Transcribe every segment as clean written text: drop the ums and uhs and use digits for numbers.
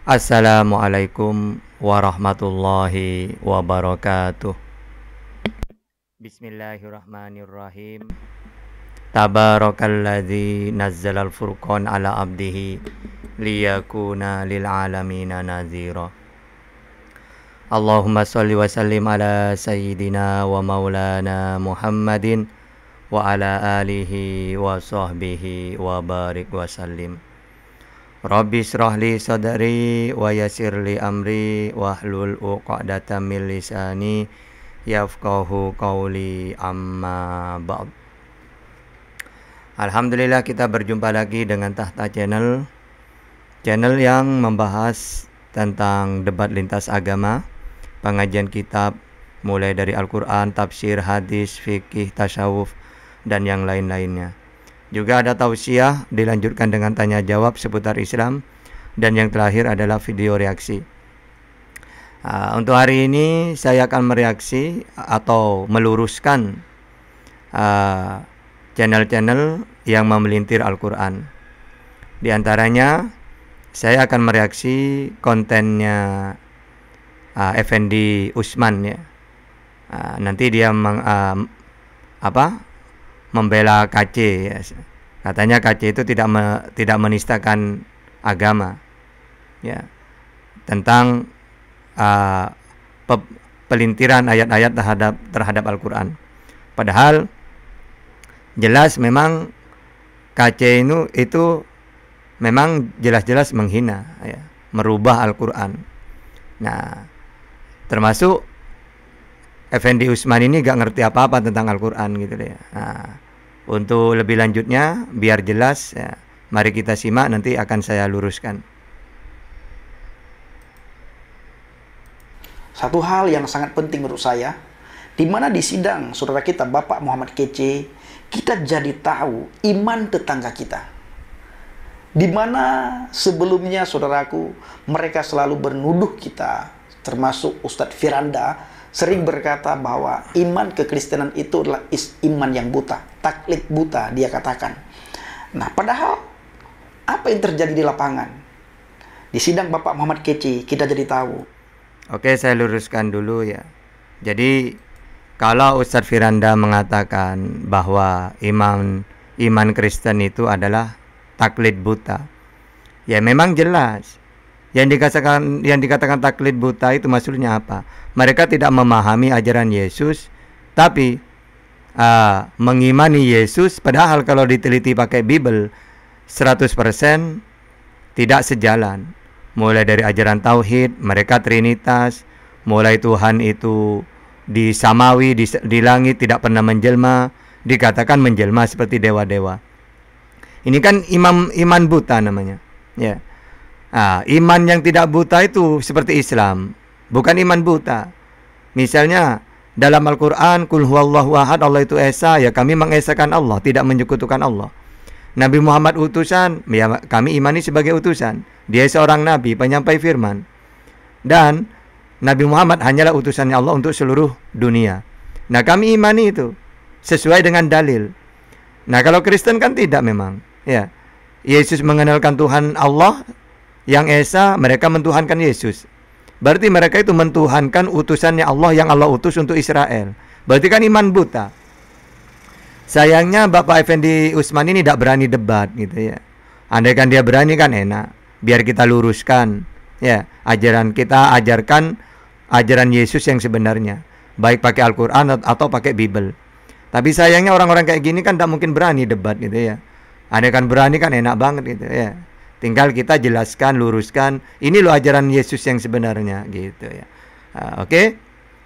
Assalamualaikum warahmatullahi wabarakatuh. Bismillahirrahmanirrahim. Tabarakalladzi nazzalal furqan ala abdihi liyakuna lil alamina nazira. Allahumma shalli wa sallim ala sayyidina wa maulana Muhammadin wa ala alihi wa sahbihi wa barik wa sallim. Rabbi shrah li sadri wa yassir li amri wahlul 'uqdatam min lisani yafqahu qawli, amma ba'd. Alhamdulillah, kita berjumpa lagi dengan Tahta Channel yang membahas tentang debat lintas agama, pengajian kitab mulai dari Al-Quran, tafsir, hadis, fikih, tasawuf, dan yang lain-lainnya. Juga ada tausiah, dilanjutkan dengan tanya jawab seputar Islam, dan yang terakhir adalah video reaksi. Untuk hari ini saya akan mereaksi atau meluruskan channel-channel yang memelintir Al-Quran. Di antaranya saya akan mereaksi kontennya Effendi Usman, ya. Nanti dia membela KC, ya. Katanya KC itu tidak menistakan agama, ya, tentang pelintiran ayat-ayat terhadap Al-Quran. Padahal jelas memang KC itu memang jelas-jelas menghina, ya, merubah Al-Quran. Nah, termasuk Effendi Usman ini gak ngerti apa-apa tentang Al-Quran gitu ya. Nah, untuk lebih lanjutnya biar jelas, ya, mari kita simak, nanti akan saya luruskan. Satu hal yang sangat penting menurut saya, di mana di sidang saudara kita Bapak Muhammad Kece, kita jadi tahu iman tetangga kita. Di mana sebelumnya saudaraku, mereka selalu bernuduh kita, termasuk Ustadz Firanda, sering berkata bahwa iman kekristenan itu adalah iman yang buta, taklid buta, dia katakan. Nah, padahal apa yang terjadi di lapangan? Di sidang Bapak Muhammad Kece, kita jadi tahu. Oke, saya luruskan dulu, ya. Jadi, kalau Ustadz Firanda mengatakan bahwa iman Kristen itu adalah taklid buta, ya memang jelas. Yang dikatakan taklid buta itu maksudnya apa? Mereka tidak memahami ajaran Yesus, tapi mengimani Yesus, padahal kalau diteliti pakai Bible 100% tidak sejalan. Mulai dari ajaran tauhid, mereka Trinitas, mulai Tuhan itu di samawi, di langit, tidak pernah menjelma, dikatakan menjelma seperti dewa-dewa. Ini kan iman buta namanya, ya. Iman yang tidak buta itu seperti Islam, bukan iman buta. Misalnya dalam Al-Quran, Qul huwallahu ahad, Allah itu esa, ya kami mengesakan Allah, tidak menyekutukan Allah. Nabi Muhammad utusan, ya kami imani sebagai utusan. Dia seorang nabi, penyampai firman. Dan Nabi Muhammad hanyalah utusannya Allah untuk seluruh dunia. Nah, kami imani itu sesuai dengan dalil. Nah, kalau Kristen kan tidak memang, ya. Yesus mengenalkan Tuhan Allah yang esa, mereka mentuhankan Yesus. Berarti mereka itu mentuhankan utusannya Allah yang Allah utus untuk Israel. Berarti kan iman buta. Sayangnya Bapak Effendi Usman ini tidak berani debat gitu, ya. Andaikan dia berani kan enak. Biar kita luruskan, ya, ajaran kita, ajarkan ajaran Yesus yang sebenarnya, baik pakai Al-Quran atau pakai Bible. Tapi sayangnya orang-orang kayak gini kan tidak mungkin berani debat gitu, ya. Andaikan berani kan enak banget gitu, ya. Tinggal kita jelaskan, luruskan, ini loh ajaran Yesus yang sebenarnya gitu, ya. Oke.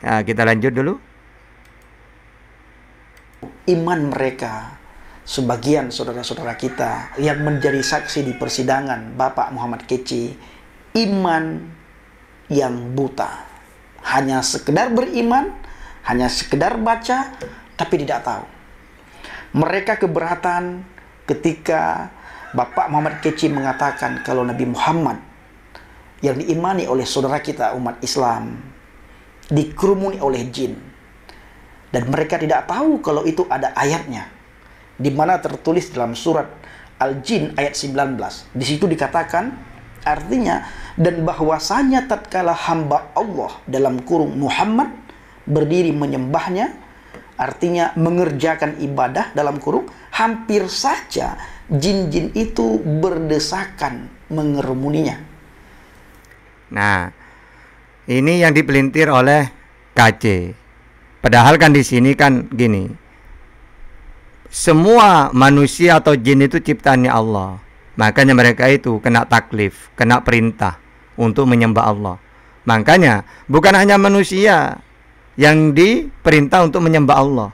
Nah, kita lanjut dulu. Iman mereka, sebagian saudara-saudara kita yang menjadi saksi di persidangan Bapak Muhammad Kece, iman yang buta. Hanya sekedar beriman, hanya sekedar baca, tapi tidak tahu. Mereka keberatan ketika Bapak Muhammad Kece mengatakan kalau Nabi Muhammad yang diimani oleh saudara kita umat Islam dikerumuni oleh jin. Dan mereka tidak tahu kalau itu ada ayatnya. Di mana tertulis dalam surat Al-Jin ayat 19. Di situ dikatakan, artinya, dan bahwasanya tatkala hamba Allah dalam kurung Muhammad berdiri menyembahnya, artinya mengerjakan ibadah dalam kurung, hampir saja jin-jin itu berdesakan mengerumuninya. Nah, ini yang dipelintir oleh KC. Padahal kan di sini kan gini, semua manusia atau jin itu ciptaannya Allah. Makanya mereka itu kena taklif, kena perintah untuk menyembah Allah. Makanya bukan hanya manusia yang diperintah untuk menyembah Allah,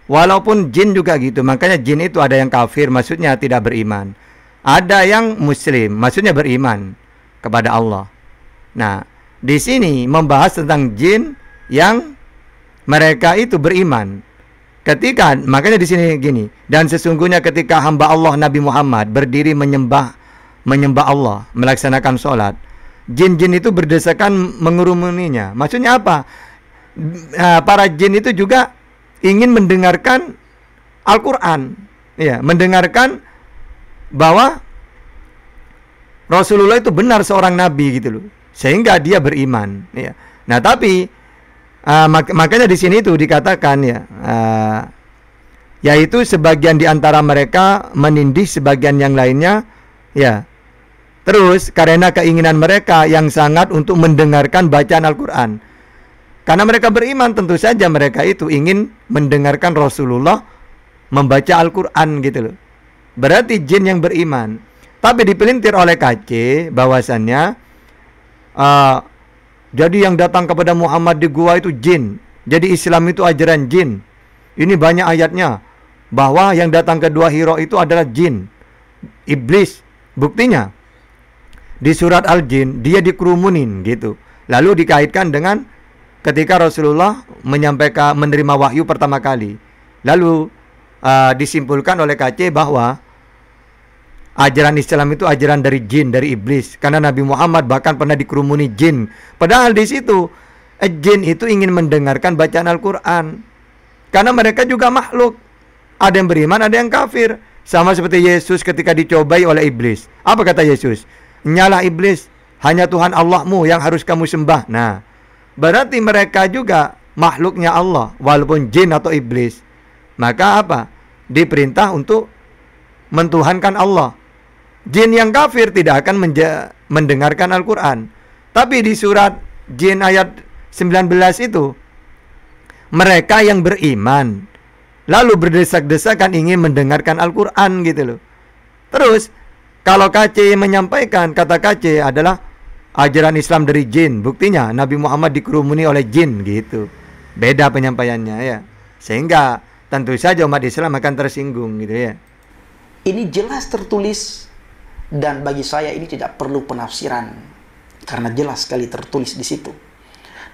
walaupun jin juga gitu. Makanya jin itu ada yang kafir, maksudnya tidak beriman. Ada yang muslim, maksudnya beriman kepada Allah. Nah, di sini membahas tentang jin yang mereka itu beriman. Makanya di sini gini, dan sesungguhnya ketika hamba Allah Nabi Muhammad berdiri menyembah Allah, melaksanakan sholat, jin-jin itu berdesakan mengerumuninya. Maksudnya apa? Para jin itu juga ingin mendengarkan Al-Quran, ya, mendengarkan bahwa Rasulullah itu benar seorang nabi gitu loh, sehingga dia beriman, ya. Nah, tapi makanya di sini itu dikatakan, ya, yaitu sebagian di antara mereka menindih sebagian yang lainnya, ya. Terus karena keinginan mereka yang sangat untuk mendengarkan bacaan Al-Quran. Karena mereka beriman, tentu saja mereka itu ingin mendengarkan Rasulullah membaca Al-Quran gitu loh. Berarti jin yang beriman. Tapi dipelintir oleh KC bahwasannya jadi yang datang kepada Muhammad di gua itu jin. Jadi Islam itu ajaran jin. Ini banyak ayatnya bahwa yang datang ke Gua Hira itu adalah jin, iblis. Buktinya di surat Al-Jin dia dikerumunin gitu. Lalu dikaitkan dengan ketika Rasulullah menyampaikan menerima wahyu pertama kali. Lalu disimpulkan oleh KC bahwa ajaran Islam itu ajaran dari jin, dari iblis. Karena Nabi Muhammad bahkan pernah dikerumuni jin. Padahal di situ jin itu ingin mendengarkan bacaan Al-Quran. Karena mereka juga makhluk. Ada yang beriman, ada yang kafir. Sama seperti Yesus ketika dicobai oleh iblis. Apa kata Yesus? Nyalah iblis, hanya Tuhan Allahmu yang harus kamu sembah. Nah, berarti mereka juga makhluknya Allah, walaupun jin atau iblis. Maka apa? Diperintah untuk mentuhankan Allah. Jin yang kafir tidak akan mendengarkan Al-Quran. Tapi di surat Jin ayat 19 itu, mereka yang beriman lalu berdesak-desakan ingin mendengarkan Al-Quran gitu loh. Terus kalau KC menyampaikan, kata KC adalah ajaran Islam dari jin. Buktinya Nabi Muhammad dikerumuni oleh jin gitu. Beda penyampaiannya, ya. Sehingga tentu saja umat Islam akan tersinggung gitu, ya. Ini jelas tertulis, dan bagi saya ini tidak perlu penafsiran karena jelas sekali tertulis di situ.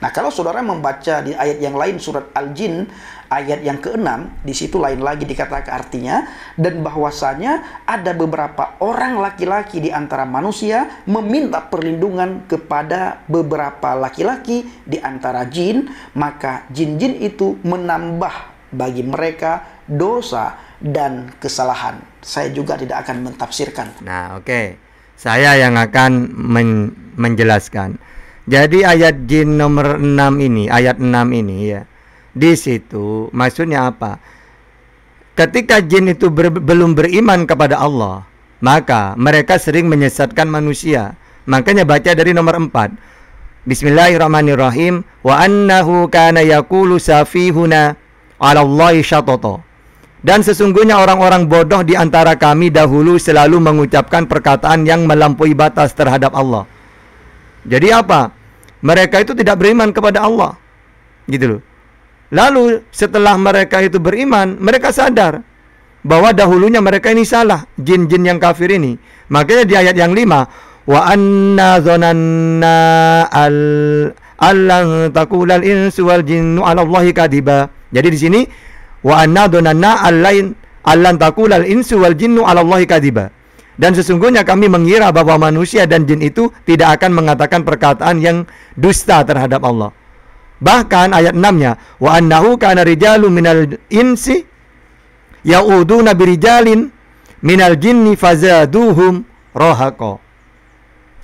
Nah, kalau saudara membaca di ayat yang lain surat Al-Jin ayat yang ke-6, di situ lain lagi dikatakan artinya, dan bahwasanya ada beberapa orang laki-laki di antara manusia meminta perlindungan kepada beberapa laki-laki di antara jin, maka jin-jin itu menambah bagi mereka dosa dan kesalahan. Saya juga tidak akan mentafsirkan. Nah, oke. Saya yang akan menjelaskan. Jadi ayat jin nomor 6 ini, ayat 6 ini, ya. Di situ maksudnya apa? Ketika jin itu belum beriman kepada Allah, maka mereka sering menyesatkan manusia. Makanya baca dari nomor 4. Bismillahirrahmanirrahim. Wa annahu kana yaqulu safihuna 'ala Allahi syatata. Dan sesungguhnya orang-orang bodoh di antara kami dahulu selalu mengucapkan perkataan yang melampaui batas terhadap Allah. Jadi apa? Mereka itu tidak beriman kepada Allah, gitu loh. Lalu setelah mereka itu beriman, mereka sadar bahwa dahulunya mereka ini salah, jin-jin yang kafir ini. Makanya di ayat yang 5, wa anna zonanna allan taqulal insu wal jinnu 'ala Allahi kadiba. Jadi di sini wa anna zonanna allan taqulal insu wal jinnu 'ala Allahi kadiba. Dan sesungguhnya kami mengira bahwa manusia dan jin itu tidak akan mengatakan perkataan yang dusta terhadap Allah. Bahkan ayat 6-nya, wa annahu kana rijalun minal insi ya'uduna birijalin minal jinni fazaduhum rohaqo.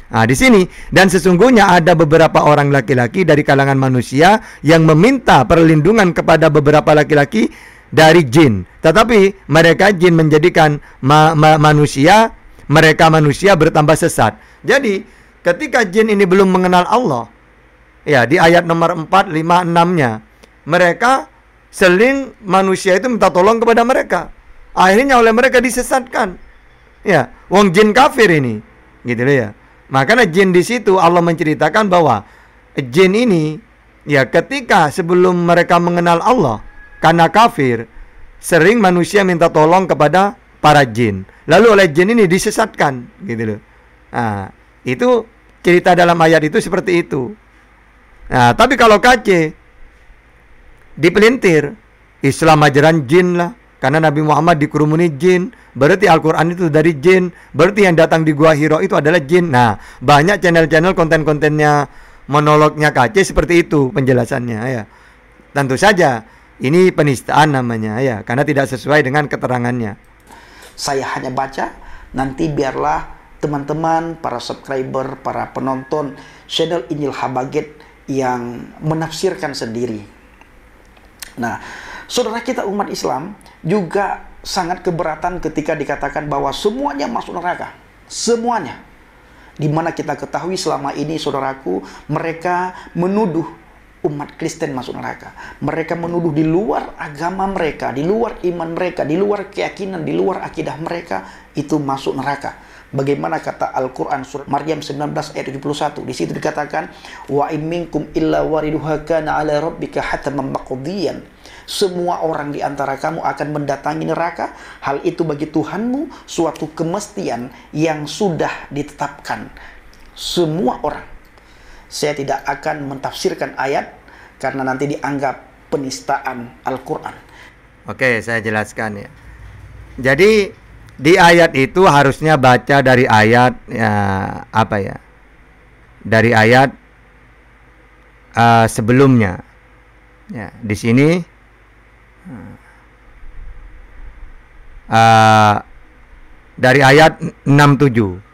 Nah, di sini, dan sesungguhnya ada beberapa orang laki-laki dari kalangan manusia yang meminta perlindungan kepada beberapa laki-laki dari jin. Tetapi mereka jin menjadikan mereka manusia bertambah sesat. Jadi, ketika jin ini belum mengenal Allah, ya di ayat nomor 4, 5, 6-nya, mereka seling manusia itu minta tolong kepada mereka. Akhirnya oleh mereka disesatkan. Ya, wong jin kafir ini, gitu loh ya. Makanya jin di situ Allah menceritakan bahwa jin ini ya ketika sebelum mereka mengenal Allah karena kafir, sering manusia minta tolong kepada para jin. Lalu oleh jin ini disesatkan, gitu loh. Nah, itu cerita dalam ayat itu seperti itu. Nah, tapi kalau KC dipelintir, Islam ajaran jin lah. Karena Nabi Muhammad dikerumuni jin, berarti Al-Quran itu dari jin, berarti yang datang di Gua Hiro itu adalah jin. Nah, banyak channel-channel konten-kontennya monolognya KC seperti itu penjelasannya ya. Tentu saja ini penistaan namanya ya, karena tidak sesuai dengan keterangannya. Saya hanya baca, nanti biarlah teman-teman, para subscriber, para penonton channel Injil Habaget yang menafsirkan sendiri. Nah, saudara kita umat Islam juga sangat keberatan ketika dikatakan bahwa semuanya masuk neraka. Semuanya. Dimana kita ketahui selama ini, saudaraku, mereka menuduh umat Kristen masuk neraka. Mereka menuduh di luar agama mereka, di luar iman mereka, di luar keyakinan, di luar akidah mereka, itu masuk neraka. Bagaimana kata Al-Quran surat Maryam 19 ayat 71. Di situ dikatakan, wa in minkum illa wariduha kana ala rabbika hataman maqdiyan. Semua orang di antara kamu akan mendatangi neraka. Hal itu bagi Tuhanmu suatu kemestian yang sudah ditetapkan. Semua orang. Saya tidak akan mentafsirkan ayat karena nanti dianggap penistaan Al-Quran. Oke, saya jelaskan ya. Jadi di ayat itu harusnya baca dari ayat ya, apa ya? Dari ayat sebelumnya. Ya, di sini dari ayat 67.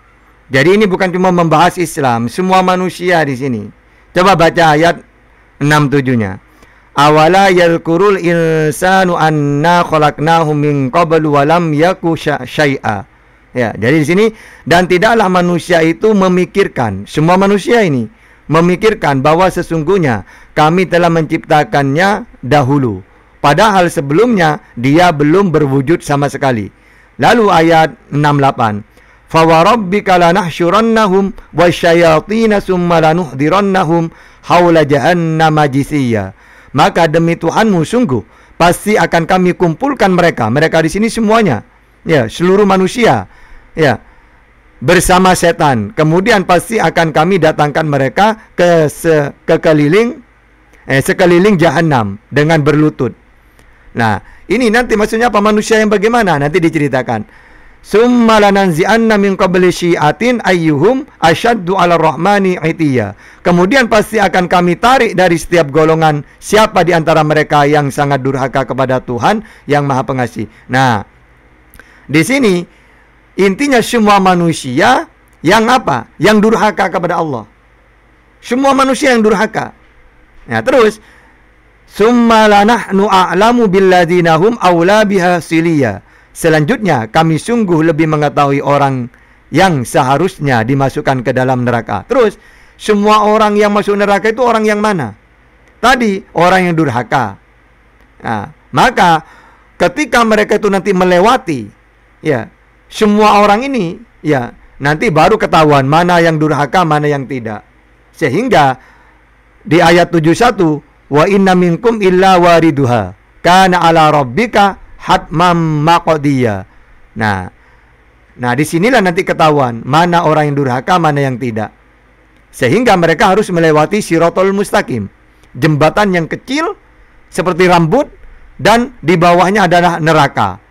Jadi ini bukan cuma membahas Islam, semua manusia di sini. Coba baca ayat 67-nya. Awala yalkurul insanu anna khalaqnahu min qablu wa lam yaku syai'a. Ya, jadi di sini, dan tidaklah manusia itu memikirkan, semua manusia ini memikirkan bahwa sesungguhnya kami telah menciptakannya dahulu, padahal sebelumnya dia belum berwujud sama sekali. Lalu ayat 68. Fa wa rabbika lanahsyurannahum wasyayatin summa lanuhdirannahum haula jahannama jisiyya. Maka demi Tuhanmu sungguh pasti akan kami kumpulkan mereka. Mereka di sini semuanya, ya, seluruh manusia, ya, bersama setan. Kemudian pasti akan kami datangkan mereka ke sekeliling jahanam dengan berlutut. Nah, ini nanti maksudnya apa? Manusia yang bagaimana? Nanti diceritakan. Summa lananzi'anna min qabli syi'atin ayyuhum asyaddu 'ala rahmani 'itiyya. Kemudian pasti akan kami tarik dari setiap golongan siapa di antara mereka yang sangat durhaka kepada Tuhan yang Maha Pengasih. Nah, di sini intinya semua manusia yang apa? Yang durhaka kepada Allah. Semua manusia yang durhaka. Nah, terus summa lanahnu a'lamu billadzina hum aula biha siliyya. Selanjutnya kami sungguh lebih mengetahui orang yang seharusnya dimasukkan ke dalam neraka. Terus semua orang yang masuk neraka itu orang yang mana? Tadi orang yang durhaka. Nah, maka ketika mereka itu nanti melewati, ya, semua orang ini, ya, nanti baru ketahuan mana yang durhaka, mana yang tidak. Sehingga di ayat 71, wa inna minkum illa wariduha kana ala rabbika hatmam maqdiyya. Nah, disinilah nanti ketahuan mana orang yang durhaka, mana yang tidak. Sehingga mereka harus melewati siratal mustaqim, jembatan yang kecil seperti rambut, dan di bawahnya adalah neraka.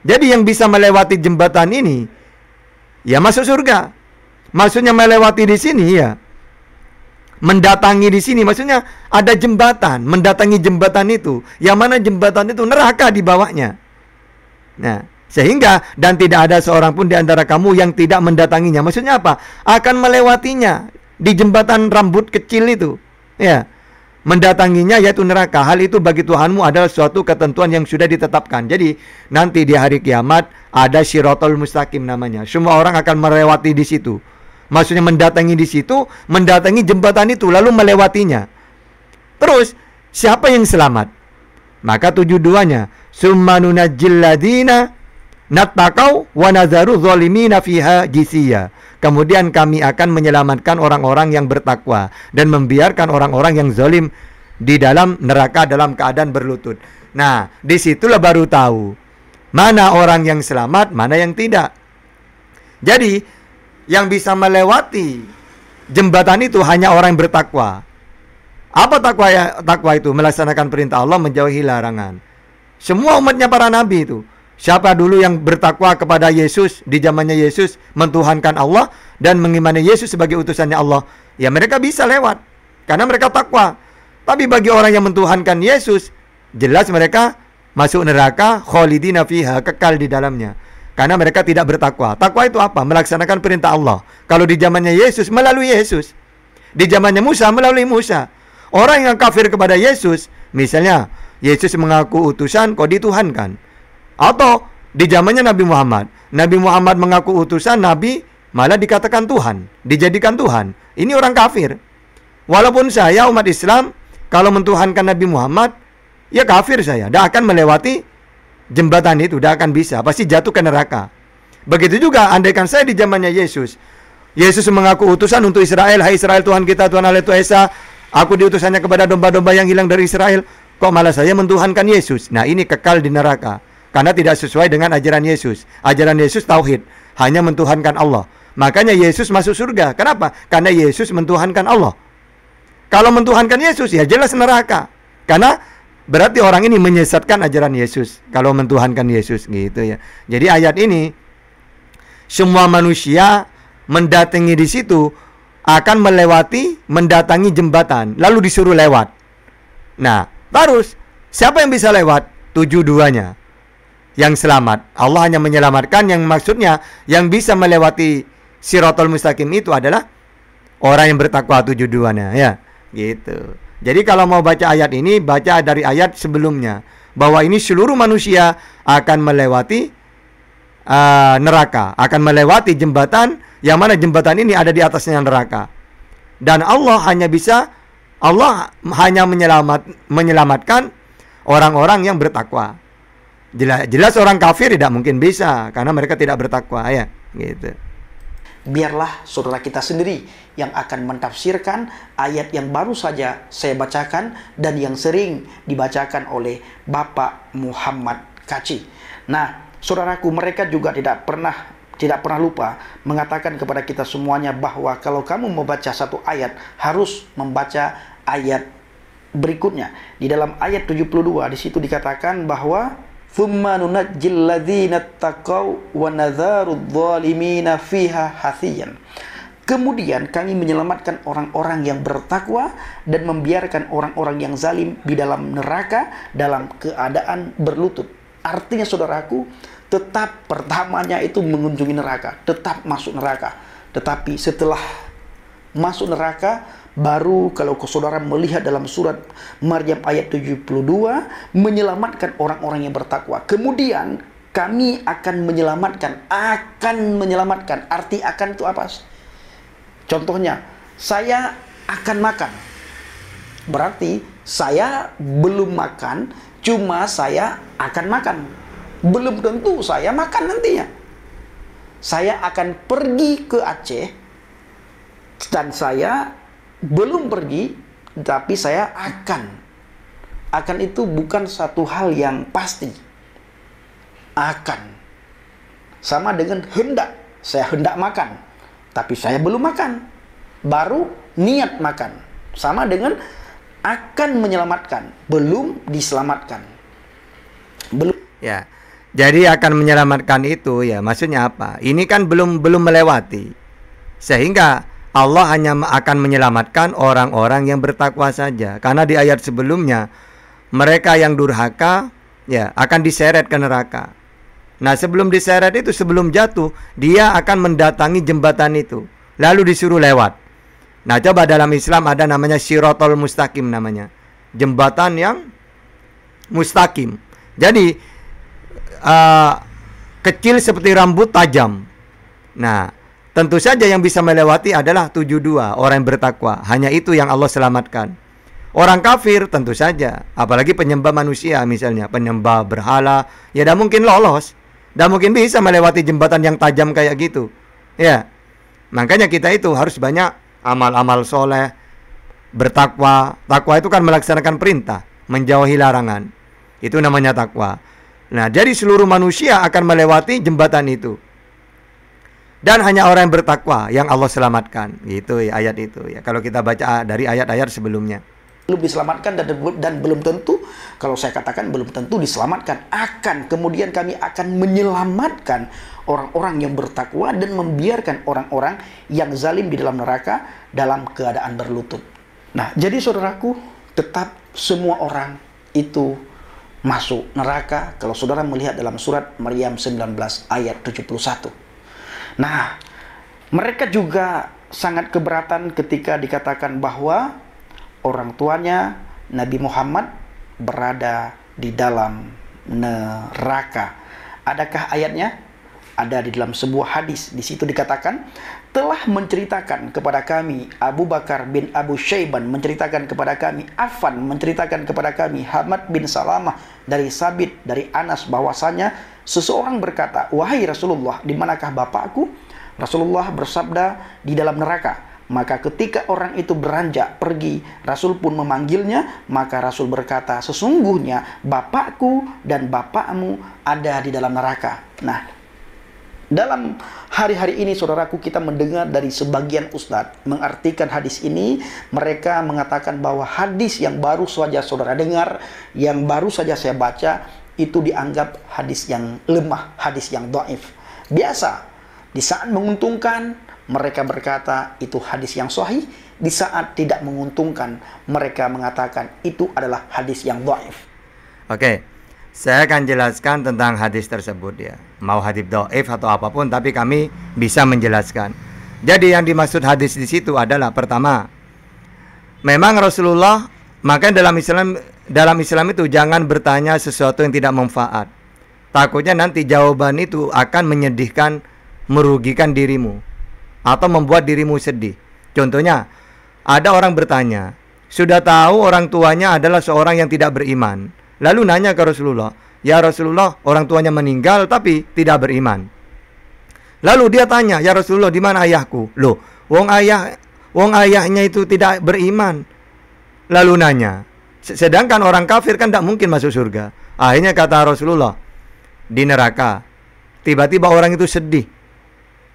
Jadi yang bisa melewati jembatan ini, ya masuk surga. Maksudnya melewati di sini, ya Mendatangi di sini maksudnya ada jembatan, mendatangi jembatan itu, yang mana jembatan itu neraka di bawahnya. Nah, sehingga dan tidak ada seorang pun di antara kamu yang tidak mendatanginya. Maksudnya apa? Akan melewatinya di jembatan rambut kecil itu. Ya. Mendatanginya yaitu neraka. Hal itu bagi Tuhanmu adalah suatu ketentuan yang sudah ditetapkan. Jadi nanti di hari kiamat ada Shiratal Mustaqim namanya. Semua orang akan melewati di situ. Maksudnya mendatangi di situ, mendatangi jembatan itu lalu melewatinya. Terus siapa yang selamat? Maka 72-nya, summa nunajjil ladina nattaqau wa nadzaru zalimina fiha jisiya. Kemudian kami akan menyelamatkan orang-orang yang bertakwa dan membiarkan orang-orang yang zalim di dalam neraka dalam keadaan berlutut. Nah, disitulah baru tahu mana orang yang selamat, mana yang tidak. Jadi yang bisa melewati jembatan itu hanya orang yang bertakwa. Apa takwa ya? Takwa itu melaksanakan perintah Allah, menjauhi larangan. Semua umatnya para nabi itu. Siapa dulu yang bertakwa kepada Yesus di zamannya Yesus, mentuhankan Allah dan mengimani Yesus sebagai utusannya Allah, ya mereka bisa lewat karena mereka takwa. Tapi bagi orang yang mentuhankan Yesus, jelas mereka masuk neraka, khalidina fiha, kekal di dalamnya. Karena mereka tidak bertakwa. Takwa itu apa? Melaksanakan perintah Allah. Kalau di zamannya Yesus, melalui Yesus. Di zamannya Musa, melalui Musa. Orang yang kafir kepada Yesus, misalnya Yesus mengaku utusan, kok dituhankan. Atau di zamannya Nabi Muhammad. Nabi Muhammad mengaku utusan, Nabi malah dikatakan Tuhan, dijadikan Tuhan. Ini orang kafir. Walaupun saya umat Islam, kalau mentuhankan Nabi Muhammad, ya kafir saya. Tidak akan melewati jembatan itu, tidak akan bisa, pasti jatuh ke neraka. Begitu juga andaikan saya di zamannya Yesus. Yesus mengaku utusan untuk Israel. Hai Israel, Tuhan kita, Tuhan Allah itu Esa. Aku diutusannya kepada domba-domba yang hilang dari Israel. Kok malah saya mentuhankan Yesus? Nah, ini kekal di neraka karena tidak sesuai dengan ajaran Yesus. Ajaran Yesus tauhid, hanya mentuhankan Allah. Makanya Yesus masuk surga. Kenapa? Karena Yesus mentuhankan Allah. Kalau mentuhankan Yesus, ya jelas neraka. Karena berarti orang ini menyesatkan ajaran Yesus kalau mentuhankan Yesus gitu ya. Jadi ayat ini semua manusia mendatangi di situ akan melewati, mendatangi jembatan lalu disuruh lewat. Nah, terus siapa yang bisa lewat? 72-nya yang selamat. Allah hanya menyelamatkan, yang maksudnya yang bisa melewati Shiratal Mustaqim itu adalah orang yang bertakwa 72-nya ya. Gitu. Jadi kalau mau baca ayat ini, baca dari ayat sebelumnya, bahwa ini seluruh manusia akan melewati neraka, akan melewati jembatan, yang mana jembatan ini ada di atasnya neraka. Dan Allah hanya menyelamatkan orang-orang yang bertakwa. Jelas orang kafir tidak mungkin bisa, karena mereka tidak bertakwa ya, gitu. Biarlah saudara kita sendiri yang akan mentafsirkan ayat yang baru saja saya bacakan dan yang sering dibacakan oleh Bapak Muhammad Kaci. Nah, saudaraku, mereka juga tidak pernah lupa mengatakan kepada kita semuanya bahwa kalau kamu membaca satu ayat, harus membaca ayat berikutnya. Di dalam ayat 72 di situ dikatakan bahwa thumma nunajjil ladzina taqaw wa nadzaru dzalimina fiha hathiyan. Kemudian kami menyelamatkan orang-orang yang bertakwa dan membiarkan orang-orang yang zalim di dalam neraka dalam keadaan berlutut. Artinya saudaraku, tetap pertamanya itu mengunjungi neraka, tetap masuk neraka. Tetapi setelah masuk neraka, baru kalau saudara melihat dalam surat Maryam ayat 72, menyelamatkan orang-orang yang bertakwa. Kemudian kami akan menyelamatkan. Arti akan itu apa? Contohnya, saya akan makan. Berarti saya belum makan, cuma saya akan makan. Belum tentu saya makan nantinya. Saya akan pergi ke Aceh dan saya belum pergi, tapi saya akan. Akan itu bukan satu hal yang pasti. Akan. Sama dengan hendak. Saya hendak makan, tapi saya belum makan. Baru niat makan. Sama dengan akan menyelamatkan, belum diselamatkan. Belum. Ya. Jadi akan menyelamatkan itu ya, maksudnya apa? Ini kan belum melewati. Sehingga Allah hanya akan menyelamatkan orang-orang yang bertakwa saja. Karena di ayat sebelumnya, mereka yang durhaka ya akan diseret ke neraka. Nah, sebelum diseret itu, sebelum jatuh, dia akan mendatangi jembatan itu, lalu disuruh lewat. Nah, coba dalam Islam ada namanya Shiratal Mustaqim namanya. Jembatan yang mustaqim. Jadi kecil seperti rambut, tajam. Nah, tentu saja yang bisa melewati adalah 72 orang yang bertakwa. Hanya itu yang Allah selamatkan. Orang kafir tentu saja, apalagi penyembah manusia misalnya, penyembah berhala, ya tidak mungkin lolos. Tidak mungkin bisa melewati jembatan yang tajam kayak gitu. Ya, makanya kita itu harus banyak amal-amal soleh, bertakwa. Takwa itu kan melaksanakan perintah, menjauhi larangan. Itu namanya takwa. Nah, jadi seluruh manusia akan melewati jembatan itu. Dan hanya orang yang bertakwa yang Allah selamatkan. Gitu ya ayat itu ya. Kalau kita baca dari ayat-ayat sebelumnya. Belum diselamatkan dan belum tentu, kalau saya katakan belum tentu diselamatkan. Kemudian kami akan menyelamatkan orang-orang yang bertakwa dan membiarkan orang-orang yang zalim di dalam neraka dalam keadaan berlutut. Nah, jadi saudaraku, tetap semua orang itu masuk neraka kalau saudara melihat dalam surat Maryam 19 ayat 71. Nah, mereka juga sangat keberatan ketika dikatakan bahwa orang tuanya Nabi Muhammad berada di dalam neraka. Adakah ayatnya? Ada di dalam sebuah hadis. Di situ dikatakan, telah menceritakan kepada kami Abu Bakar bin Abu Syaiban, menceritakan kepada kami Affan, menceritakan kepada kami Hamad bin Salamah dari Sabit, dari Anas, bahwasanya seseorang berkata, wahai Rasulullah, di manakah bapakku? Rasulullah bersabda, di dalam neraka. Maka ketika orang itu beranjak pergi, Rasul pun memanggilnya. Maka Rasul berkata, sesungguhnya bapakku dan bapakmu ada di dalam neraka. Nah, dalam hari-hari ini saudaraku, kita mendengar dari sebagian ustadz mengartikan hadis ini. Mereka mengatakan bahwa hadis yang baru saja saudara dengar, yang baru saja saya baca, itu dianggap hadis yang lemah, hadis yang dhaif. Biasa, di saat menguntungkan mereka berkata itu hadis yang sahih, di saat tidak menguntungkan mereka mengatakan itu adalah hadis yang dhaif. Oke, saya akan jelaskan tentang hadis tersebut ya. Mau hadis dhaif atau apapun, tapi kami bisa menjelaskan. Jadi yang dimaksud hadis di situ adalah, pertama, memang Rasulullah, maka dalam Islam itu jangan bertanya sesuatu yang tidak manfaat. Takutnya nanti jawaban itu akan menyedihkan, merugikan dirimu, atau membuat dirimu sedih. Contohnya, ada orang bertanya, sudah tahu orang tuanya adalah seorang yang tidak beriman, lalu nanya ke Rasulullah, ya Rasulullah, orang tuanya meninggal tapi tidak beriman. Lalu dia tanya, ya Rasulullah, di mana ayahku? Loh, wong ayahnya itu tidak beriman. Lalu nanya, sedangkan orang kafir kan tidak mungkin masuk surga. Akhirnya kata Rasulullah, di neraka. Tiba-tiba orang itu sedih.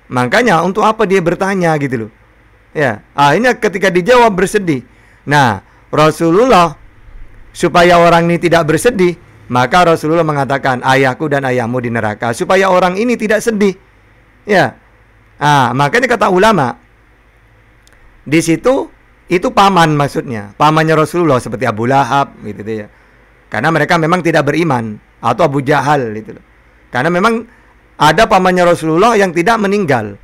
Makanya untuk apa dia bertanya gitu loh. Ya, akhirnya ketika dijawab bersedih. Nah, Rasulullah supaya orang ini tidak bersedih, maka Rasulullah mengatakan ayahku dan ayahmu di neraka, supaya orang ini tidak sedih. Ya. Makanya kata ulama di situ itu paman, maksudnya pamannya Rasulullah seperti Abu Lahab gitu ya. Karena mereka memang tidak beriman, atau Abu Jahal gitu loh. Karena memang ada pamannya Rasulullah yang tidak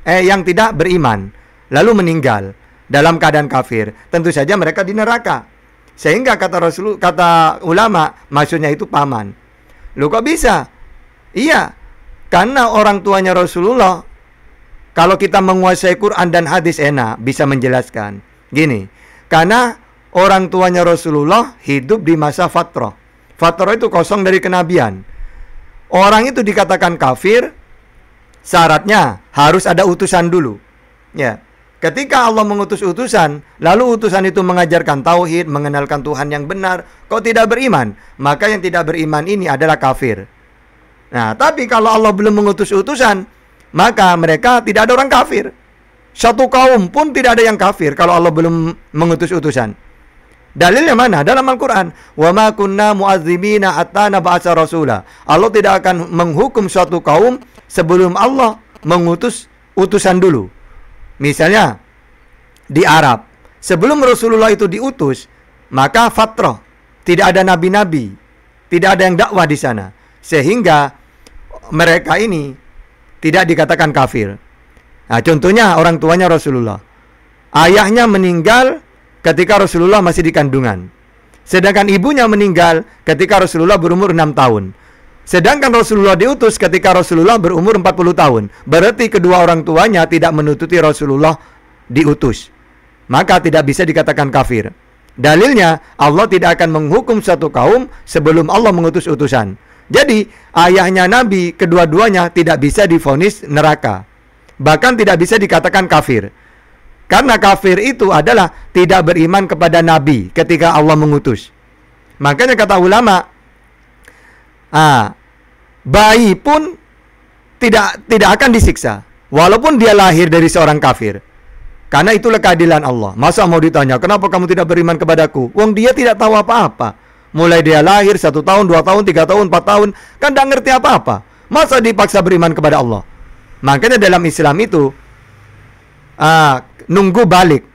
yang tidak beriman, lalu meninggal dalam keadaan kafir. Tentu saja mereka di neraka. Sehingga kata ulama, maksudnya itu paman. Loh, kok bisa? Iya, karena orang tuanya Rasulullah, kalau kita menguasai Quran dan hadis enak bisa menjelaskan. Gini, karena orang tuanya Rasulullah hidup di masa fatrah. Fatrah itu kosong dari kenabian. Orang itu dikatakan kafir, syaratnya harus ada utusan dulu. Ya. Ketika Allah mengutus utusan, lalu utusan itu mengajarkan tauhid, mengenalkan Tuhan yang benar, kok tidak beriman? Maka yang tidak beriman ini adalah kafir. Nah, tapi kalau Allah belum mengutus utusan, maka mereka tidak ada orang kafir. Satu kaum pun tidak ada yang kafir kalau Allah belum mengutus utusan. Dalilnya mana? Dalam Al-Quran. Wa ma kunna mu'adzibina hatta nab'atsa rasula. Allah tidak akan menghukum suatu kaum sebelum Allah mengutus utusan dulu. Misalnya, di Arab. Sebelum Rasulullah itu diutus, maka fatrah, tidak ada nabi-nabi, tidak ada yang dakwah di sana, sehingga mereka ini tidak dikatakan kafir. Nah, contohnya orang tuanya Rasulullah, ayahnya meninggal ketika Rasulullah masih di kandungan, sedangkan ibunya meninggal ketika Rasulullah berumur 6 tahun. Sedangkan Rasulullah diutus ketika Rasulullah berumur 40 tahun. Berarti kedua orang tuanya tidak menututi Rasulullah diutus, maka tidak bisa dikatakan kafir. Dalilnya, Allah tidak akan menghukum suatu kaum sebelum Allah mengutus utusan. Jadi, ayahnya Nabi, kedua-duanya tidak bisa divonis neraka, bahkan tidak bisa dikatakan kafir. Karena kafir itu adalah tidak beriman kepada Nabi ketika Allah mengutus. Makanya kata ulama, bayi pun tidak akan disiksa walaupun dia lahir dari seorang kafir. Karena itulah keadilan Allah. Masa mau ditanya, kenapa kamu tidak beriman kepadaku? Wong dia tidak tahu apa-apa. Mulai dia lahir 1 tahun, 2 tahun, 3 tahun, 4 tahun, kan tidak ngerti apa-apa. Masa dipaksa beriman kepada Allah? Makanya dalam Islam itu nunggu balik.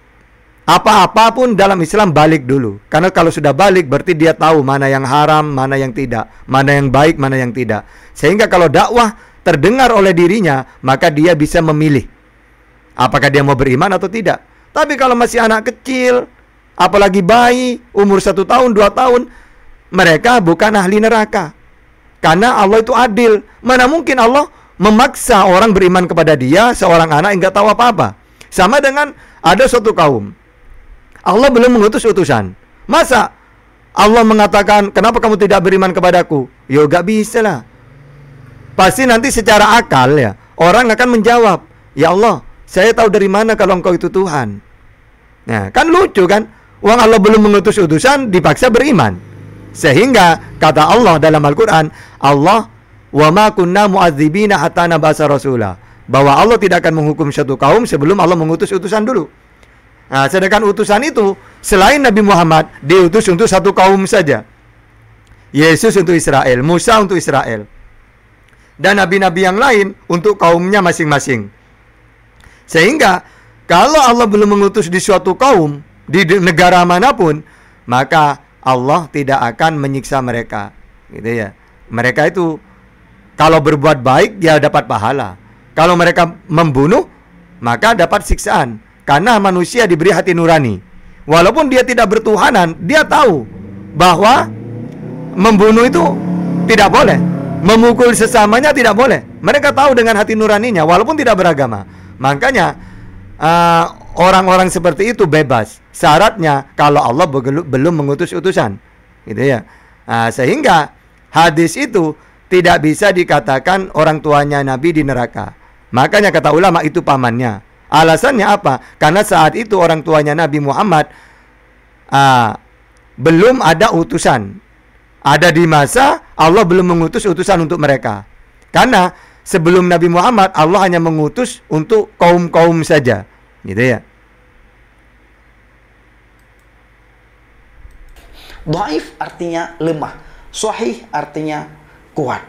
Apa-apa pun dalam Islam balik dulu. Karena kalau sudah balik berarti dia tahu mana yang haram, mana yang tidak, mana yang baik, mana yang tidak. Sehingga kalau dakwah terdengar oleh dirinya, maka dia bisa memilih apakah dia mau beriman atau tidak. Tapi kalau masih anak kecil, apalagi bayi, umur 1 tahun, 2 tahun, mereka bukan ahli neraka. Karena Allah itu adil. Mana mungkin Allah memaksa orang beriman kepada dia, seorang anak yang gak tahu apa-apa. Sama dengan ada suatu kaum, Allah belum mengutus utusan. Masa Allah mengatakan, kenapa kamu tidak beriman kepadaku? Ya gak bisa lah. Pasti nanti secara akal ya, orang akan menjawab, ya Allah, saya tahu dari mana kalau engkau itu Tuhan. Nah, kan lucu kan? Uang Allah belum mengutus utusan, dipaksa beriman. Sehingga kata Allah dalam Al-Quran, Allah, wa ma kunna mu'adzibina hatta nab'atsa rasula, bahwa Allah tidak akan menghukum suatu kaum sebelum Allah mengutus utusan dulu. Nah, sedangkan utusan itu selain Nabi Muhammad diutus untuk satu kaum saja. Yesus untuk Israel, Musa untuk Israel, dan nabi-nabi yang lain untuk kaumnya masing-masing. Sehingga kalau Allah belum mengutus di suatu kaum, di negara manapun, maka Allah tidak akan menyiksa mereka, gitu ya. Mereka itu kalau berbuat baik dia dapat pahala. Kalau mereka membunuh, maka dapat siksaan. Karena manusia diberi hati nurani. Walaupun dia tidak bertuhanan, dia tahu bahwa membunuh itu tidak boleh, memukul sesamanya tidak boleh. Mereka tahu dengan hati nuraninya, walaupun tidak beragama. Makanya orang-orang seperti itu bebas. Syaratnya kalau Allah belum mengutus utusan, gitu ya. Sehingga hadis itu tidak bisa dikatakan orang tuanya Nabi di neraka. Makanya kata ulama itu pamannya. Alasannya apa? Karena saat itu orang tuanya Nabi Muhammad belum ada utusan. Ada di masa Allah belum mengutus utusan untuk mereka. Karena sebelum Nabi Muhammad Allah hanya mengutus untuk kaum-kaum saja, gitu ya. Dhaif artinya lemah, sahih artinya kuat.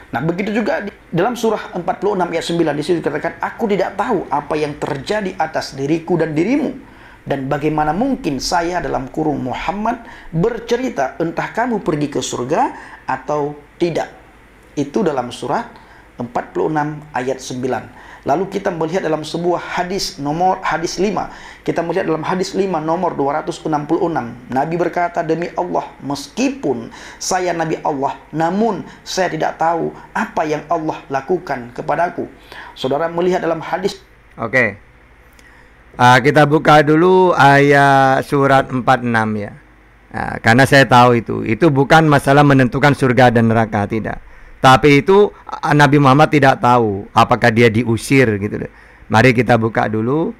Nah, begitu juga dalam surah 46 ayat 9 di situ dikatakan, aku tidak tahu apa yang terjadi atas diriku dan dirimu, dan bagaimana mungkin saya dalam kurung Muhammad bercerita entah kamu pergi ke surga atau tidak. Itu dalam surah 46 ayat 9. Lalu kita melihat dalam sebuah hadis 5. Kita melihat dalam hadis 5 nomor 266. Nabi berkata, demi Allah, meskipun saya Nabi Allah, namun saya tidak tahu apa yang Allah lakukan kepadaku. Saudara melihat dalam hadis. Oke. Kita buka dulu ayat surat 46 ya. Karena saya tahu itu bukan masalah menentukan surga dan neraka, tidak. Tapi itu Nabi Muhammad tidak tahu apakah dia diusir gitu. Mari kita buka dulu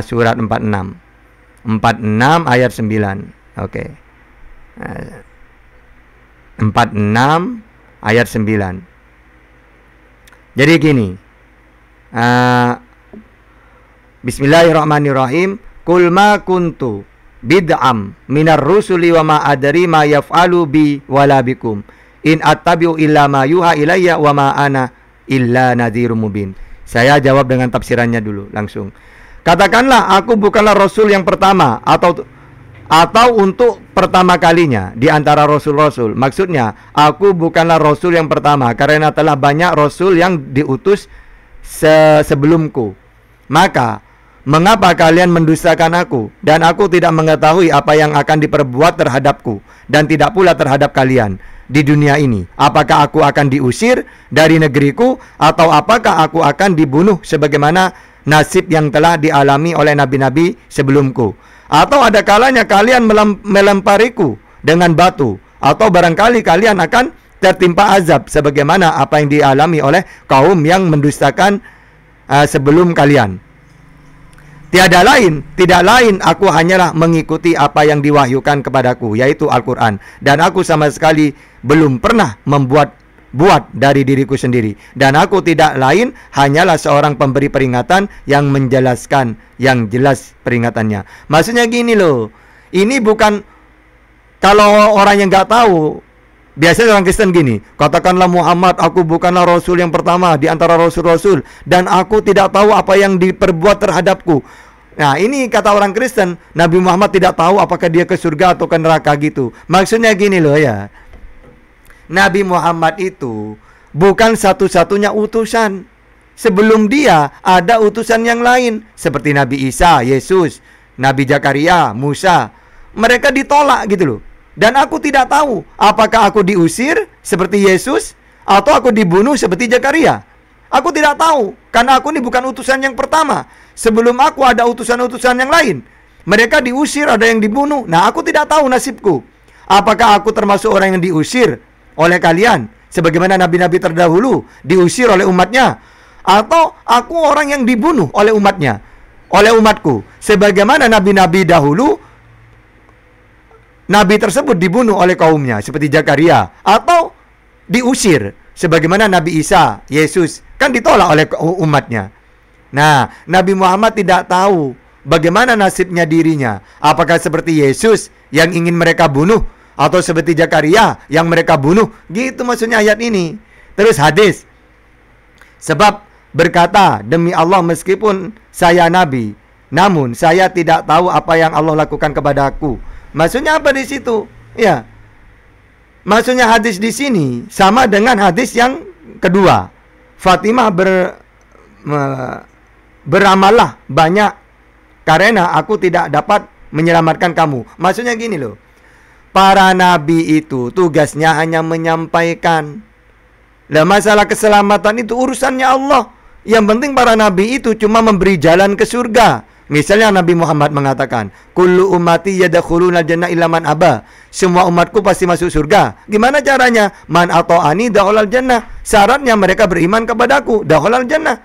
surat 46 ayat 9. Oke. 46 ayat 9. Jadi gini. Bismillahirrahmanirrahim. Qul ma kuntu bid'am minar rusuli wa ma adri ma yaf'alu bi wala bikum. In attabi'u illa ma yuha ilayya wa ma ana illa nadhirum mubin. Saya jawab dengan tafsirannya dulu langsung. Katakanlah aku bukanlah Rasul yang pertama atau untuk pertama kalinya di antara Rasul-Rasul. Maksudnya, aku bukanlah Rasul yang pertama, karena telah banyak Rasul yang diutus sebelumku. Maka, mengapa kalian mendustakan aku? Dan aku tidak mengetahui apa yang akan diperbuat terhadapku, dan tidak pula terhadap kalian di dunia ini. Apakah aku akan diusir dari negeriku, atau apakah aku akan dibunuh sebagaimana nasib yang telah dialami oleh nabi-nabi sebelumku? Atau ada kalanya kalian melempariku dengan batu, atau barangkali kalian akan tertimpa azab sebagaimana apa yang dialami oleh kaum yang mendustakan sebelum kalian. Tidak lain aku hanyalah mengikuti apa yang diwahyukan kepadaku, yaitu Al-Quran. Dan aku sama sekali belum pernah membuat dari diriku sendiri. Dan aku tidak lain hanyalah seorang pemberi peringatan yang menjelaskan yang jelas peringatannya. Maksudnya gini loh, ini bukan, kalau orang yang nggak tahu, biasanya orang Kristen gini, katakanlah Muhammad, aku bukanlah Rasul yang pertama di antara Rasul-Rasul, dan aku tidak tahu apa yang diperbuat terhadapku. Nah, ini kata orang Kristen, Nabi Muhammad tidak tahu apakah dia ke surga atau ke neraka gitu. Maksudnya gini loh ya, Nabi Muhammad itu bukan satu-satunya utusan. Sebelum dia ada utusan yang lain, seperti Nabi Isa, Yesus, Nabi Zakaria, Musa. Mereka ditolak gitu loh. Dan aku tidak tahu apakah aku diusir seperti Yesus atau aku dibunuh seperti Zakaria. Aku tidak tahu, karena aku ini bukan utusan yang pertama. Sebelum aku ada utusan-utusan yang lain. Mereka diusir, ada yang dibunuh. Nah, aku tidak tahu nasibku. Apakah aku termasuk orang yang diusir oleh kalian, sebagaimana nabi-nabi terdahulu diusir oleh umatnya, atau aku orang yang dibunuh oleh umatnya, oleh umatku, sebagaimana nabi-nabi dahulu, nabi tersebut dibunuh oleh kaumnya seperti Zakaria, atau diusir sebagaimana Nabi Isa, Yesus kan ditolak oleh umatnya. Nah, Nabi Muhammad tidak tahu bagaimana nasibnya dirinya, apakah seperti Yesus yang ingin mereka bunuh, atau seperti Zakaria yang mereka bunuh. Gitu maksudnya ayat ini. Terus hadis, sebab berkata, demi Allah meskipun saya nabi, namun saya tidak tahu apa yang Allah lakukan kepadaku. Maksudnya apa di situ? Ya, maksudnya hadis di sini sama dengan hadis yang kedua. Fatimah beramallah banyak karena aku tidak dapat menyelamatkan kamu. Maksudnya gini loh, para nabi itu tugasnya hanya menyampaikan. Lah masalah keselamatan itu urusannya Allah. Yang penting para nabi itu cuma memberi jalan ke surga. Misalnya Nabi Muhammad mengatakan, kullu ummati yadkhuluna jannah illa man aba. Semua umatku pasti masuk surga. Gimana caranya? Man ata'ani dakhalal jannah. Syaratnya mereka beriman kepadaku, dakhalal jannah.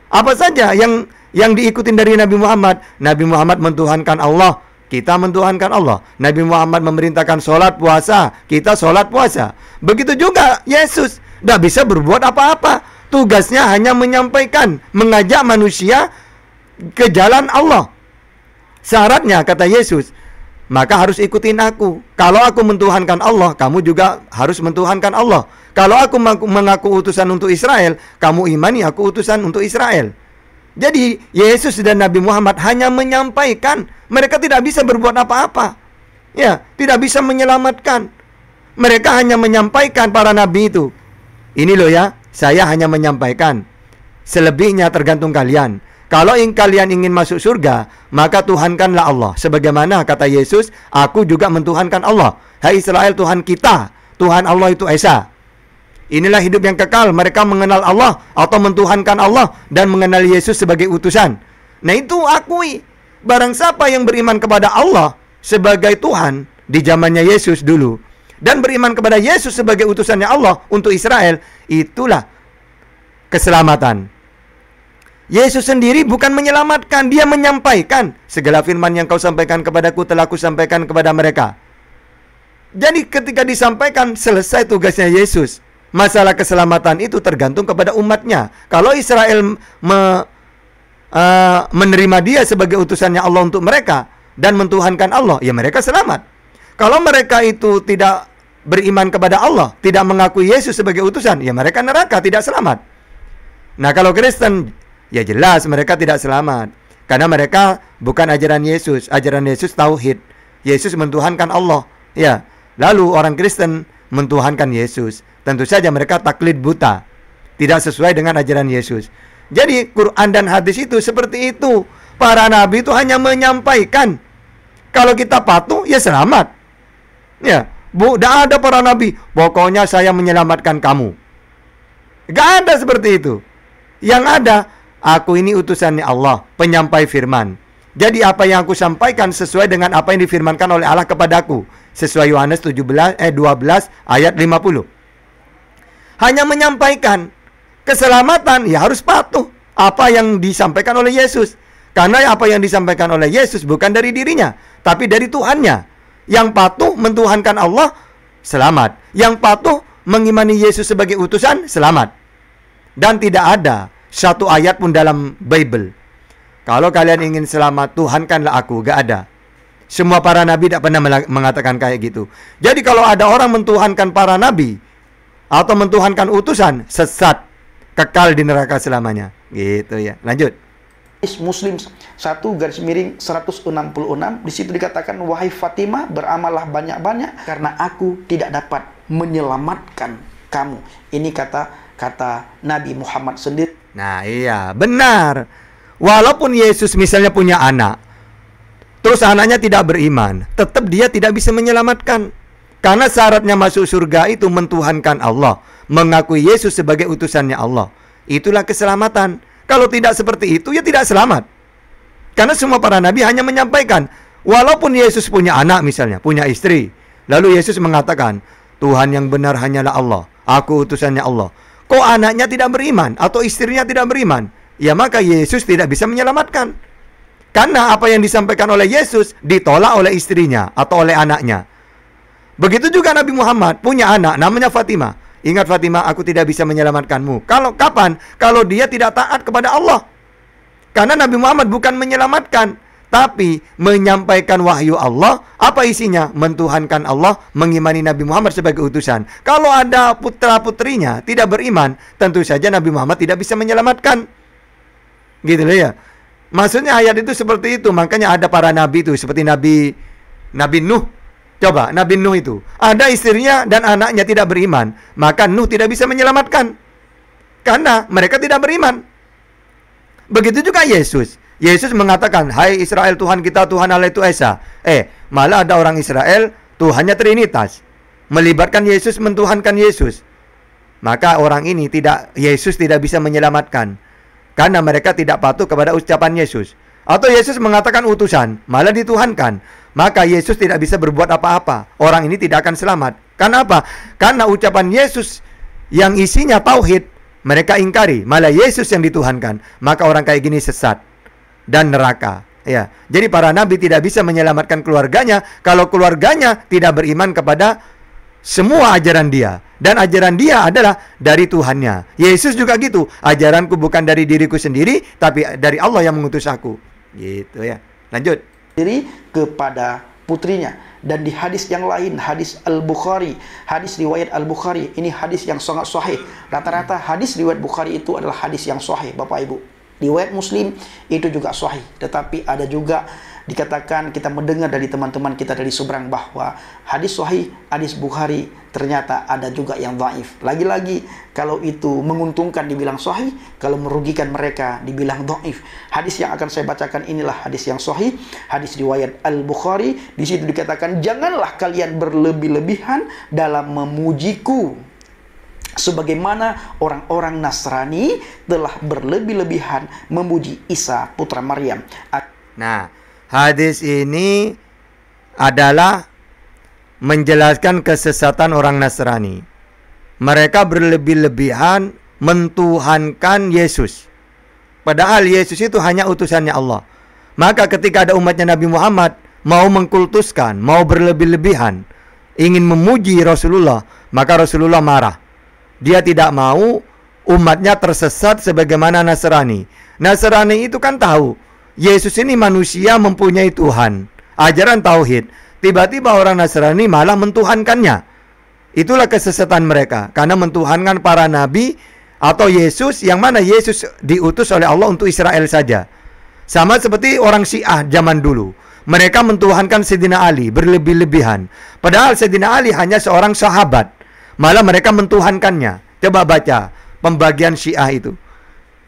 Apa saja yang diikutin dari Nabi Muhammad? Nabi Muhammad mentuhankan Allah, kita mentuhankan Allah. Nabi Muhammad memerintahkan sholat puasa, kita sholat puasa. Begitu juga Yesus, tidak bisa berbuat apa-apa. Tugasnya hanya menyampaikan, mengajak manusia ke jalan Allah. Syaratnya kata Yesus, maka harus ikutin aku. Kalau aku mentuhankan Allah, kamu juga harus mentuhankan Allah. Kalau aku mengaku utusan untuk Israel, kamu imani aku utusan untuk Israel. Jadi Yesus dan Nabi Muhammad hanya menyampaikan. Mereka tidak bisa berbuat apa-apa. Ya, tidak bisa menyelamatkan. Mereka hanya menyampaikan, para nabi itu. Ini loh ya, saya hanya menyampaikan. Selebihnya tergantung kalian. Kalau kalian ingin masuk surga, maka tuhankanlah Allah. Sebagaimana kata Yesus, aku juga mentuhankan Allah. Hai Israel, Tuhan kita, Tuhan Allah itu Esa. Inilah hidup yang kekal. Mereka mengenal Allah atau mentuhankan Allah dan mengenal Yesus sebagai utusan. Nah itu akui. Barang siapa yang beriman kepada Allah sebagai Tuhan di zamannya Yesus dulu, dan beriman kepada Yesus sebagai utusannya Allah untuk Israel, itulah keselamatan. Yesus sendiri bukan menyelamatkan, dia menyampaikan. Segala firman yang kau sampaikan kepadaku telah kusampaikan kepada mereka. Jadi ketika disampaikan, selesai tugasnya Yesus. Masalah keselamatan itu tergantung kepada umatnya. Kalau Israel menerima dia sebagai utusannya Allah untuk mereka dan mentuhankan Allah, ya mereka selamat. Kalau mereka itu tidak beriman kepada Allah, tidak mengakui Yesus sebagai utusan, ya mereka neraka, tidak selamat. Nah kalau Kristen, ya jelas mereka tidak selamat. Karena mereka bukan ajaran Yesus. Ajaran Yesus tauhid. Yesus mentuhankan Allah. Ya. Lalu orang Kristen mentuhankan Yesus. Tentu saja mereka taklid buta. Tidak sesuai dengan ajaran Yesus. Jadi Quran dan hadis itu seperti itu. Para nabi itu hanya menyampaikan. Kalau kita patuh, ya selamat. Ya, tidak ada para nabi, pokoknya saya menyelamatkan kamu. Gak ada seperti itu. Yang ada, aku ini utusannya Allah, penyampai firman. Jadi apa yang aku sampaikan sesuai dengan apa yang difirmankan oleh Allah kepadaku. Sesuai Yohanes 12 ayat 50. Hanya menyampaikan. Keselamatan, ya harus patuh apa yang disampaikan oleh Yesus. Karena apa yang disampaikan oleh Yesus bukan dari dirinya, tapi dari Tuhannya. Yang patuh mentuhankan Allah, selamat. Yang patuh mengimani Yesus sebagai utusan, selamat. Dan tidak ada satu ayat pun dalam Bible, kalau kalian ingin selamat, tuhankanlah aku. Gak ada. Semua para nabi tidak pernah mengatakan kayak gitu. Jadi kalau ada orang mentuhankan para nabi atau mentuhankan utusan, sesat, kekal di neraka selamanya. Gitu ya. Lanjut. Muslim 1/166, di situ dikatakan, wahai Fatimah, beramallah banyak-banyak karena aku tidak dapat menyelamatkan kamu. Ini kata Nabi Muhammad sendiri. Nah iya, benar. Walaupun Yesus misalnya punya anak, terus anaknya tidak beriman, tetap dia tidak bisa menyelamatkan. Karena syaratnya masuk surga itu mentuhankan Allah, mengakui Yesus sebagai utusannya Allah. Itulah keselamatan. Kalau tidak seperti itu, ya tidak selamat. Karena semua para nabi hanya menyampaikan. Walaupun Yesus punya anak misalnya, punya istri, lalu Yesus mengatakan, Tuhan yang benar hanyalah Allah, aku utusannya Allah. Kok anaknya tidak beriman atau istrinya tidak beriman? Ya maka Yesus tidak bisa menyelamatkan. Karena apa yang disampaikan oleh Yesus ditolak oleh istrinya atau oleh anaknya. Begitu juga Nabi Muhammad punya anak namanya Fatimah. Ingat Fatimah, aku tidak bisa menyelamatkanmu. Kapan? Kalau dia tidak taat kepada Allah. Karena Nabi Muhammad bukan menyelamatkan, tapi menyampaikan wahyu Allah. Apa isinya? Mentuhankan Allah, mengimani Nabi Muhammad sebagai utusan. Kalau ada putra-putrinya tidak beriman, tentu saja Nabi Muhammad tidak bisa menyelamatkan. Gitu loh ya. Maksudnya ayat itu seperti itu. Makanya ada para nabi itu, seperti Nabi Nuh. Coba, Nabi Nuh itu ada istrinya dan anaknya tidak beriman, maka Nuh tidak bisa menyelamatkan karena mereka tidak beriman. Begitu juga Yesus. Yesus mengatakan, hai Israel, Tuhan kita Tuhan Allah itu Esa. Malah ada orang Israel Tuhannya Trinitas, melibatkan Yesus, mentuhankan Yesus. Maka orang ini Yesus tidak bisa menyelamatkan karena mereka tidak patuh kepada ucapan Yesus. Atau Yesus mengatakan utusan, malah dituhankan, maka Yesus tidak bisa berbuat apa-apa. Orang ini tidak akan selamat. Karena apa? Karena ucapan Yesus yang isinya tauhid, mereka ingkari, malah Yesus yang dituhankan. Maka orang kayak gini sesat dan neraka. Ya, jadi para nabi tidak bisa menyelamatkan keluarganya kalau keluarganya tidak beriman kepada semua ajaran dia. Dan ajaran dia adalah dari Tuhannya. Yesus juga gitu, ajaranku bukan dari diriku sendiri, tapi dari Allah yang mengutus aku. Gitu ya. Lanjut. Diri kepada putrinya. Dan di hadis yang lain, hadis Al-Bukhari, hadis riwayat Al-Bukhari, ini hadis yang sangat sahih. Rata-rata hadis riwayat Bukhari itu adalah hadis yang sahih, Bapak Ibu. Riwayat Muslim itu juga sahih, tetapi ada juga dikatakan kita mendengar dari teman-teman kita dari seberang bahwa hadis sahih, hadis Bukhari ternyata ada juga yang dhaif. Lagi-lagi kalau itu menguntungkan dibilang sahih, kalau merugikan mereka dibilang dhaif. Hadis yang akan saya bacakan inilah hadis yang sahih, hadis riwayat Al-Bukhari. Di situ dikatakan, janganlah kalian berlebih-lebihan dalam memujiku sebagaimana orang-orang Nasrani telah berlebih-lebihan memuji Isa putra Maryam. Nah, hadis ini adalah menjelaskan kesesatan orang Nasrani. Mereka berlebih-lebihan mentuhankan Yesus, padahal Yesus itu hanya utusannya Allah. Maka ketika ada umatnya Nabi Muhammad mau mengkultuskan, mau berlebih-lebihan, ingin memuji Rasulullah, maka Rasulullah marah. Dia tidak mau umatnya tersesat sebagaimana Nasrani. Nasrani itu kan tahu Yesus ini manusia mempunyai Tuhan, ajaran tauhid. Tiba-tiba orang Nasrani malah mentuhankannya. Itulah kesesatan mereka, karena mentuhankan para nabi atau Yesus, yang mana Yesus diutus oleh Allah untuk Israel saja. Sama seperti orang Syiah zaman dulu. Mereka mentuhankan Sayyidina Ali berlebih-lebihan. Padahal Sayyidina Ali hanya seorang sahabat. Malah mereka mentuhankannya. Coba baca pembagian Syiah itu.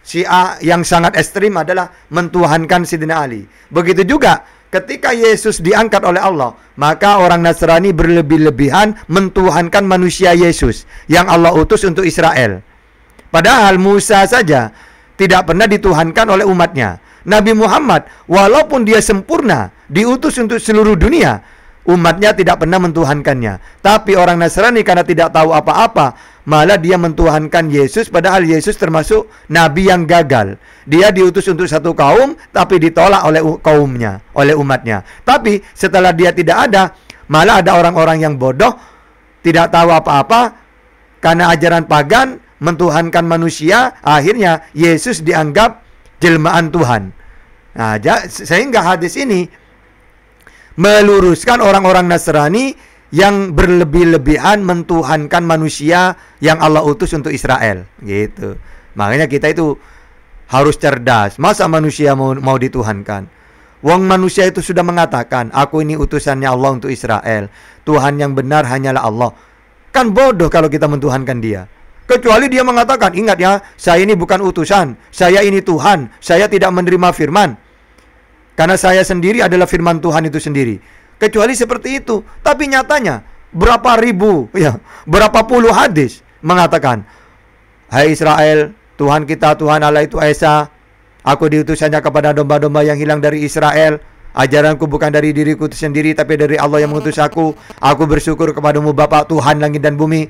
Syiah yang sangat ekstrim adalah mentuhankan Sayyidina Ali. Begitu juga ketika Yesus diangkat oleh Allah, maka orang Nasrani berlebih-lebihan mentuhankan manusia Yesus yang Allah utus untuk Israel. Padahal Musa saja tidak pernah dituhankan oleh umatnya. Nabi Muhammad, walaupun dia sempurna, diutus untuk seluruh dunia, umatnya tidak pernah mentuhankannya. Tapi orang Nasrani karena tidak tahu apa-apa, malah dia mentuhankan Yesus, padahal Yesus termasuk nabi yang gagal. Dia diutus untuk satu kaum, tapi ditolak oleh kaumnya, oleh umatnya. Tapi setelah dia tidak ada, malah ada orang-orang yang bodoh, tidak tahu apa-apa, karena ajaran pagan, mentuhankan manusia, akhirnya Yesus dianggap jelmaan Tuhan. Nah, sehingga hadis ini meluruskan orang-orang Nasrani yang berlebih-lebihan mentuhankan manusia yang Allah utus untuk Israel, gitu. Makanya kita itu harus cerdas. Masa manusia mau dituhankan? Wong manusia itu sudah mengatakan, aku ini utusannya Allah untuk Israel. Tuhan yang benar hanyalah Allah. Kan bodoh kalau kita mentuhankan dia. Kecuali dia mengatakan, ingat ya, saya ini bukan utusan, saya ini Tuhan, saya tidak menerima firman. Karena saya sendiri adalah firman Tuhan itu sendiri. Kecuali seperti itu. Tapi nyatanya berapa ribu, ya, berapa puluh hadis mengatakan, hai Israel, Tuhan kita, Tuhan Allah itu Esa. Aku diutus hanya kepada domba-domba yang hilang dari Israel. Ajaranku bukan dari diriku sendiri, tapi dari Allah yang mengutus aku. Aku bersyukur kepadamu Bapa Tuhan langit dan bumi.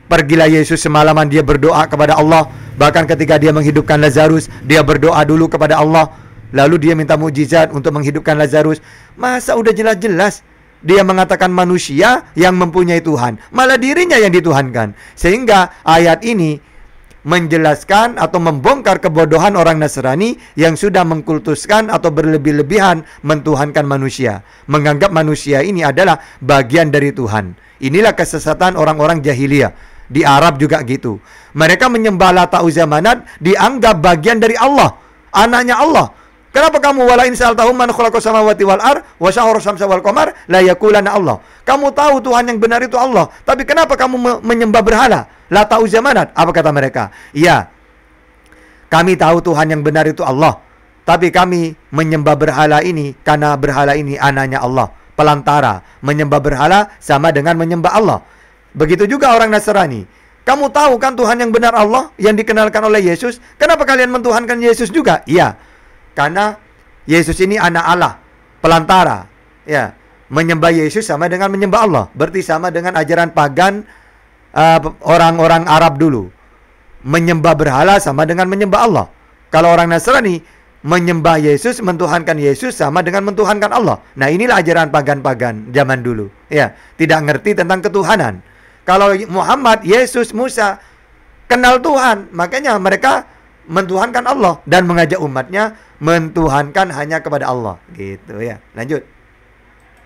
Pergilah Yesus semalaman dia berdoa kepada Allah. Bahkan ketika dia menghidupkan Lazarus, dia berdoa dulu kepada Allah. Lalu dia minta mukjizat untuk menghidupkan Lazarus. Masa udah jelas-jelas dia mengatakan manusia yang mempunyai Tuhan, malah dirinya yang dituhankan. Sehingga ayat ini menjelaskan atau membongkar kebodohan orang Nasrani yang sudah mengkultuskan atau berlebih-lebihan mentuhankan manusia, menganggap manusia ini adalah bagian dari Tuhan. Inilah kesesatan orang-orang jahiliyah. Di Arab juga gitu. Mereka menyembah Lata Uzza Manat, dianggap bagian dari Allah, anaknya Allah. Kenapa kamu walain sa'altahum man khalaqas samawati wal ard wa syahara syamsa wal qamar la yakulana Allah? Kamu tahu Tuhan yang benar itu Allah, tapi kenapa kamu menyembah berhala? Lata Uzza Manat. Apa kata mereka? Iya, kami tahu Tuhan yang benar itu Allah, tapi kami menyembah berhala ini karena berhala ini anaknya Allah, pelantara. Menyembah berhala sama dengan menyembah Allah. Begitu juga orang Nasrani. Kamu tahu kan Tuhan yang benar Allah yang dikenalkan oleh Yesus? Kenapa kalian mentuhankan Yesus juga? Iya, karena Yesus ini anak Allah, pelantara. Ya, menyembah Yesus sama dengan menyembah Allah. Berarti sama dengan ajaran pagan orang-orang Arab dulu. Menyembah berhala sama dengan menyembah Allah. Kalau orang Nasrani menyembah Yesus, mentuhankan Yesus sama dengan mentuhankan Allah. Nah, inilah ajaran pagan-pagan zaman dulu. Ya, tidak ngerti tentang ketuhanan. Kalau Muhammad, Yesus, Musa kenal Tuhan, makanya mereka mentuhankan Allah dan mengajak umatnya mentuhankan hanya kepada Allah, gitu ya. Lanjut.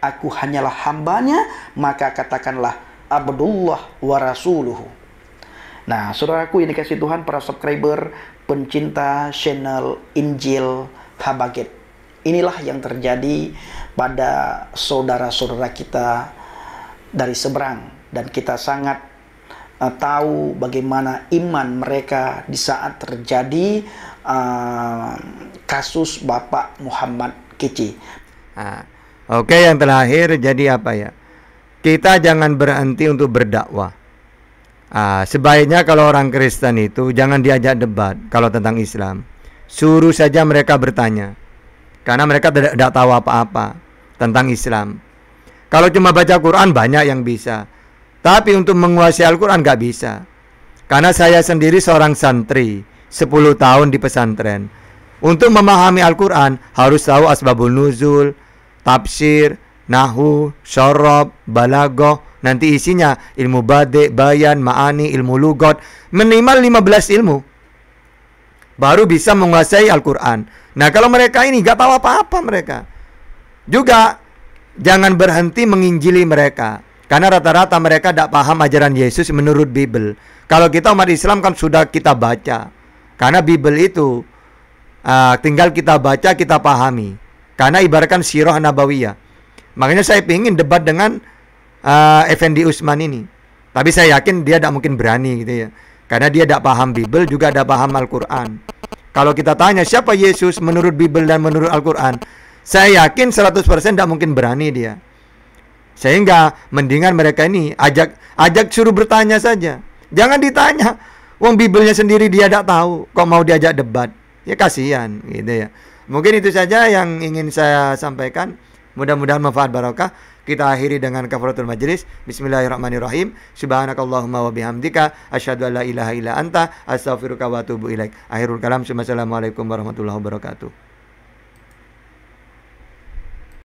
Aku hanyalah hambanya, maka katakanlah Abdullah wa Rasuluhu. Nah, saudaraku yang dikasih Tuhan, para subscriber, pencinta channel Injil Habaget, inilah yang terjadi pada saudara-saudara kita dari seberang. Dan kita sangat tahu bagaimana iman mereka di saat terjadi kasus Bapak Muhammad Kece. Oke, yang terakhir jadi apa ya? Kita jangan berhenti untuk berdakwah. Sebaiknya kalau orang Kristen itu jangan diajak debat kalau tentang Islam. Suruh saja mereka bertanya, karena mereka tidak tahu apa-apa tentang Islam. Kalau cuma baca Quran banyak yang bisa, tapi untuk menguasai Al-Quran nggak bisa. Karena saya sendiri seorang santri 10 tahun di pesantren. Untuk memahami Al-Quran harus tahu asbabun nuzul, tafsir, nahu, syarab, balaghah. Nanti isinya ilmu badi', bayan, ma'ani, ilmu lugat, minimal 15 ilmu, baru bisa menguasai Al-Quran. Nah, kalau mereka ini nggak tahu apa-apa mereka. Juga jangan berhenti menginjili mereka, karena rata-rata mereka tidak paham ajaran Yesus menurut Bible. Kalau kita umat Islam kan sudah kita baca, karena Bible itu tinggal kita baca, kita pahami. Karena ibaratkan sirah nabawiyah. Makanya saya ingin debat dengan Effendi Usman ini. Tapi saya yakin dia tidak mungkin berani gitu ya. Karena dia tidak paham Bible, juga tidak paham Al-Quran. Kalau kita tanya siapa Yesus menurut Bible dan menurut Al-Quran, saya yakin 100% tidak mungkin berani dia. Sehingga mendingan mereka ini ajak suruh bertanya saja. Jangan ditanya. Wong Biblenya sendiri dia tidak tahu, kok mau diajak debat. Ya kasihan gitu ya. Mungkin itu saja yang ingin saya sampaikan. Mudah-mudahan manfaat barokah. Kita akhiri dengan kafaratul majlis. Bismillahirrahmanirrahim. Subhanakallahumma wa bihamdika asyhadu an la ilaha illa anta astaghfiruka wa atubu ilaik. Akhirul kalam. Assalamualaikum warahmatullahi wabarakatuh.